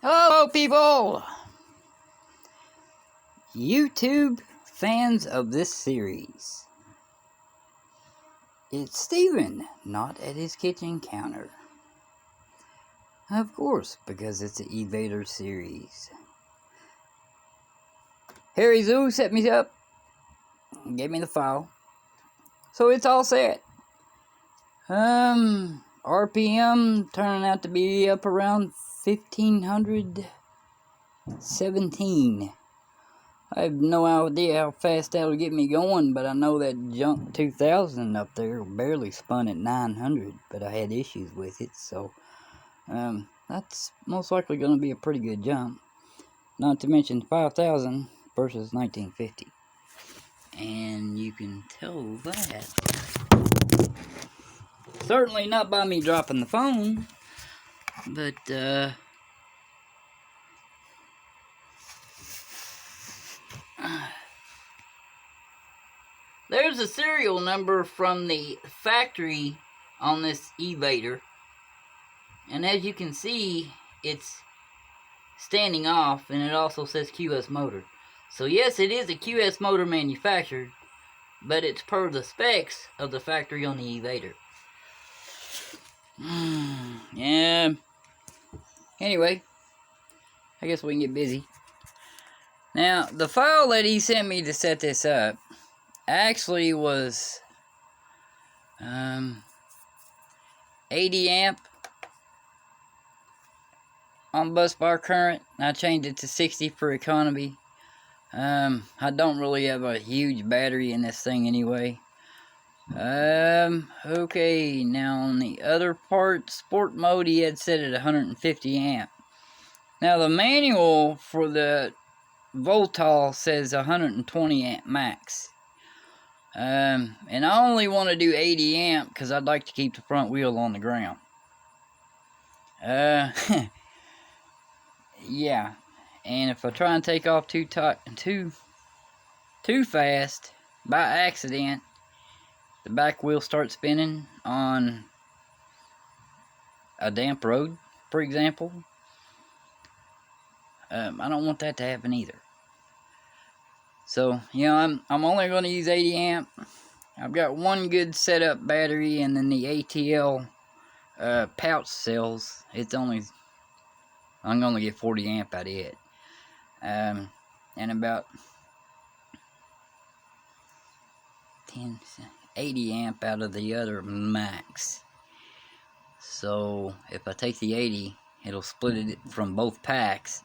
Hello, people! YouTube fans of this series. It's Steven, not at his kitchen counter. Of course, because it's an E-Vader series. Harry Zoo set me up, gave me the file, so it's all set. RPM turning out to be up around 1517. I have no idea how fast that'll get me going, but I know that junk 2000 up there barely spun at 900, but I had issues with it, so that's most likely going to be a pretty good jump. Not to mention 5000 versus 1950. And you can tell that. Certainly not by me dropping the phone, but there's a serial number from the factory on this E-Vader, and as you can see, it's standing off, and it also says QS motor. So yes, it is a QS motor manufactured, but it's per the specs of the factory on the E-Vader. Yeah. Anyway, I guess we can get busy. Now, the file that he sent me to set this up actually was 80 amp on bus bar current. I changed it to 60 for economy. I don't really have a huge battery in this thing anyway. Okay, now on the other part, sport mode, he had set it 150 amp. Now the manual for the Voltol says 120 amp max. And I only want to do 80 amp because I'd like to keep the front wheel on the ground. Yeah. And if I try and take off too fast by accident, the back wheel starts spinning on a damp road, for example. I don't want that to happen either. So, you know, I'm only going to use 80 amp. I've got one good setup battery, and then the ATL pouch cells. I'm going to get 40 amp out of it. And about 80 amp out of the other max. So if I take the 80, it'll split it from both packs,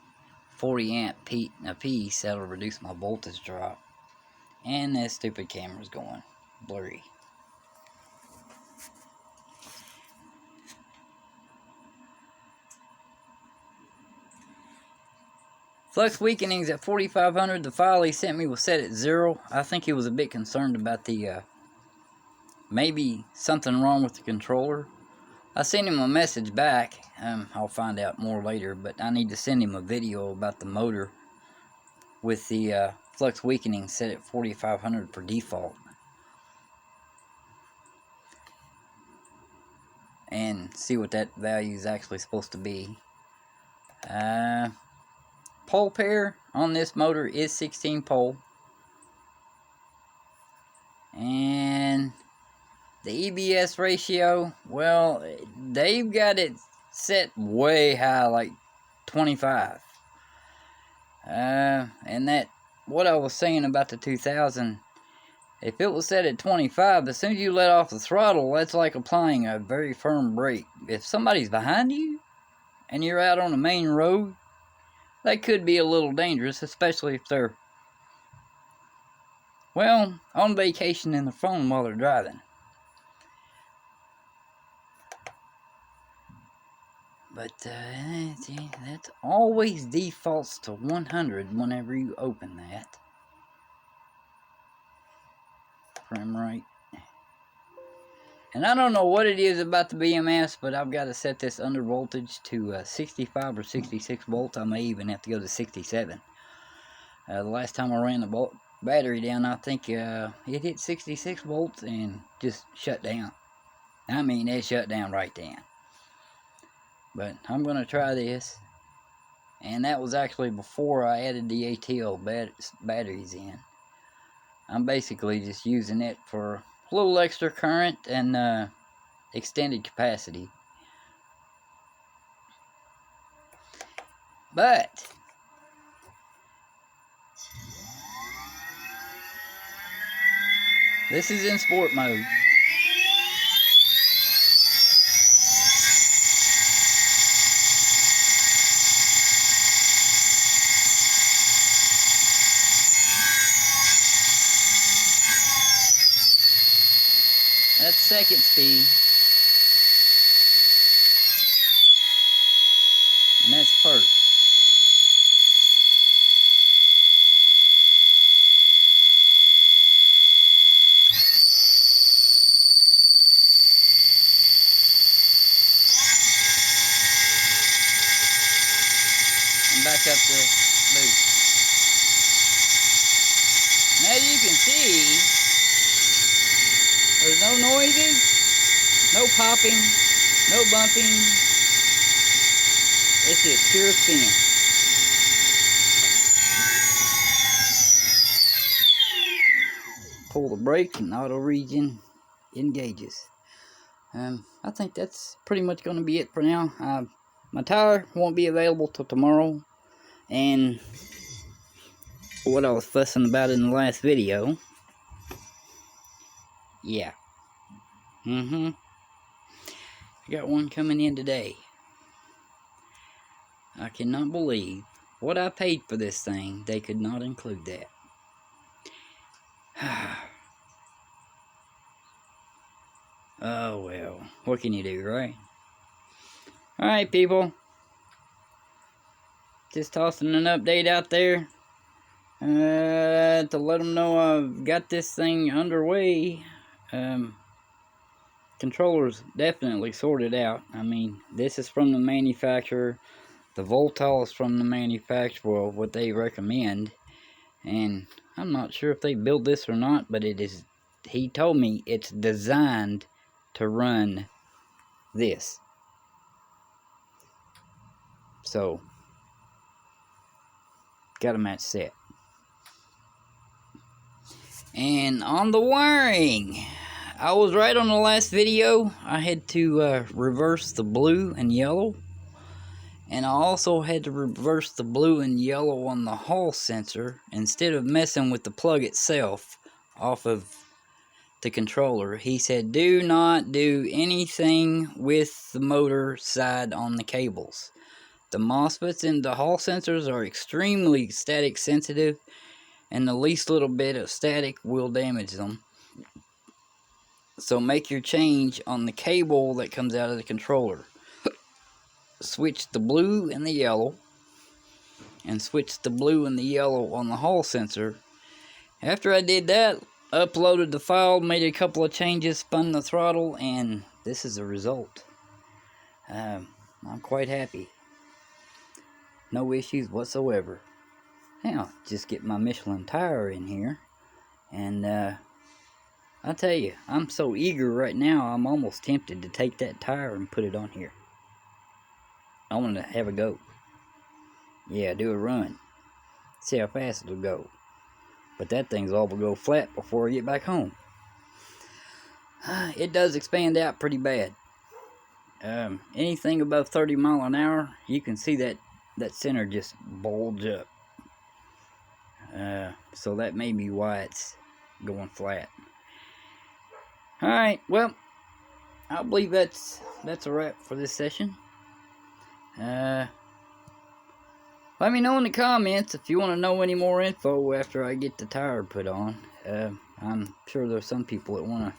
40 amp a piece. That'll reduce my voltage drop. And that stupid camera's going blurry. Flux weakening's at 4500. The file he sent me was set at 0. I think he was a bit concerned about the maybe something wrong with the controller. I sent him a message back. I'll find out more later, but I need to send him a video about the motor with the flux weakening set at 4500 per default. And see what that value is actually supposed to be. Pole pair on this motor is 16 pole. And the EBS ratio, well, they've got it set way high, like 25. And that, what I was saying about the 2000, if it was set at 25, as soon as you let off the throttle, that's like applying a very firm brake. If somebody's behind you and you're out on the main road, that could be a little dangerous, especially if they're, well, on vacation in the phone while they're driving. But that always defaults to 100 whenever you open that. Frame rate. And I don't know what it is about the BMS, but I've got to set this under voltage to 65 or 66 volts. I may even have to go to 67. The last time I ran the battery down, I think it hit 66 volts and just shut down. I mean, it shut down right down. But I'm going to try this. And that was actually before I added the ATL batteries in. I'm basically just using it for a little extra current and extended capacity. But this is in sport mode. That's second speed. And that's first. And back up the boost. And as you can see, there's no noises, no popping, no bumping. It's just pure spin. Pull the brake and auto regen engages. I think that's pretty much going to be it for now. My tire won't be available till tomorrow. And what I was fussing about in the last video. Yeah. I got one coming in today. I cannot believe what I paid for this thing. They could not include that. Oh well, what can you do, right? Alright, people. Just tossing an update out there to let them know I've got this thing underway. Controllers definitely sorted out. I mean, this is from the manufacturer. The Voltol is from the manufacturer, well, what they recommend. And I'm not sure if they build this or not, but it is. He told me it's designed to run this. So, got a match set. And on the wiring, I was right on the last video. I had to reverse the blue and yellow. And I also had to reverse the blue and yellow on the hall sensor instead of messing with the plug itself off of the controller. He said do not do anything with the motor side on the cables. The MOSFETs and the hall sensors are extremely static sensitive, and the least little bit of static will damage them. So make your change on the cable that comes out of the controller. Switch the blue and the yellow, and switch the blue and the yellow on the hall sensor. After I did that, uploaded the file, made a couple of changes, spun the throttle, and this is the result. I'm quite happy. No issues whatsoever. Now, just get my Michelin tire in here, and I tell you, I'm so eager right now, I'm almost tempted to take that tire and put it on here. I want to have a go. Yeah, do a run. See how fast it'll go. But that thing's all will go flat before I get back home. It does expand out pretty bad. Anything above 30 miles an hour, you can see that center just bulge up. So that may be why it's going flat. Alright, well, I believe that's a wrap for this session. Let me know in the comments if you want to know any more info after I get the tire put on. I'm sure there's some people that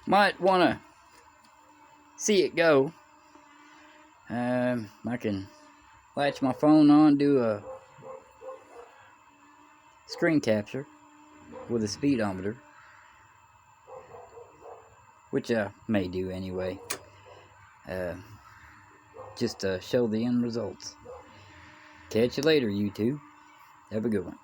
might want to see it go. I can latch my phone on, do a screen capture with a speedometer, which I may do anyway, just to show the end results. Catch you later, YouTube. Have a good one.